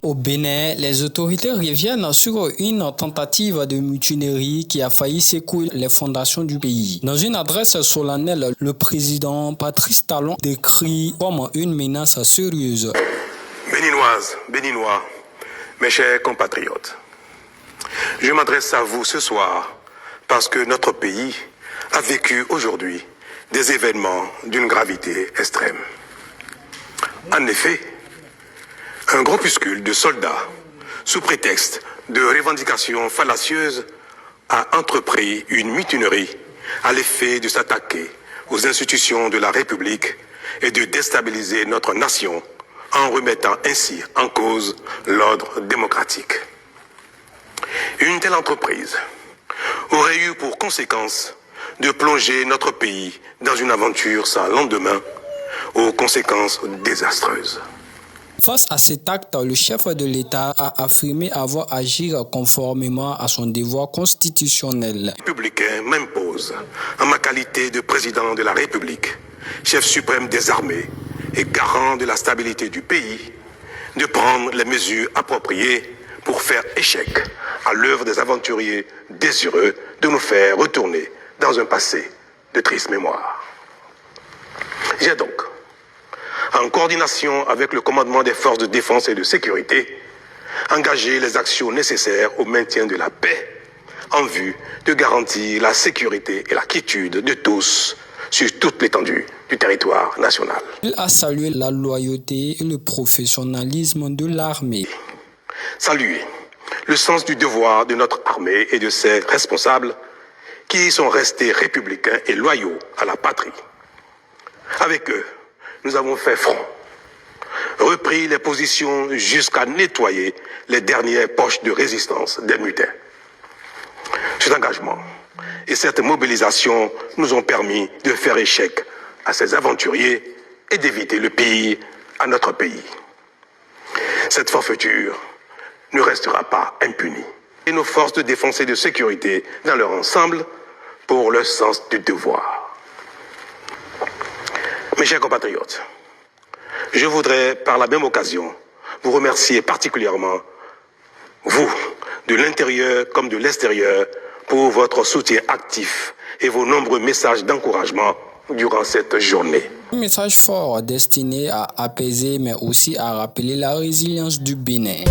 Au Bénin, les autorités reviennent sur une tentative de mutinerie qui a failli secouer les fondations du pays. Dans une adresse solennelle, le président Patrice Talon décrit comme une menace sérieuse. Béninoises, Béninois, mes chers compatriotes, je m'adresse à vous ce soir parce que notre pays a vécu aujourd'hui des événements d'une gravité extrême. En effet, un groupuscule de soldats, sous prétexte de revendications fallacieuses, a entrepris une mutinerie à l'effet de s'attaquer aux institutions de la République et de déstabiliser notre nation en remettant ainsi en cause l'ordre démocratique. Une telle entreprise aurait eu pour conséquence de plonger notre pays dans une aventure sans lendemain, aux conséquences désastreuses. Face à cet acte, le chef de l'État a affirmé avoir agi conformément à son devoir constitutionnel. Le républicain m'impose, en ma qualité de président de la République, chef suprême des armées et garant de la stabilité du pays, de prendre les mesures appropriées pour faire échec à l'œuvre des aventuriers désireux de nous faire retourner dans un passé de triste mémoire. J'ai donc, en coordination avec le commandement des forces de défense et de sécurité, engagé les actions nécessaires au maintien de la paix en vue de garantir la sécurité et la quiétude de tous sur toute l'étendue du territoire national. Il a salué la loyauté et le professionnalisme de l'armée. Saluer le sens du devoir de notre armée et de ses responsables qui sont restés républicains et loyaux à la patrie. Avec eux, nous avons fait front, repris les positions jusqu'à nettoyer les dernières poches de résistance des mutins. Cet engagement et cette mobilisation nous ont permis de faire échec à ces aventuriers et d'éviter le pire à notre pays. Cette forfaiture ne restera pas impunie. Et nos forces de défense et de sécurité dans leur ensemble pour le sens du devoir. Mes chers compatriotes, je voudrais par la même occasion vous remercier particulièrement, vous, de l'intérieur comme de l'extérieur, pour votre soutien actif et vos nombreux messages d'encouragement durant cette journée. Un message fort destiné à apaiser mais aussi à rappeler la résilience du Bénin.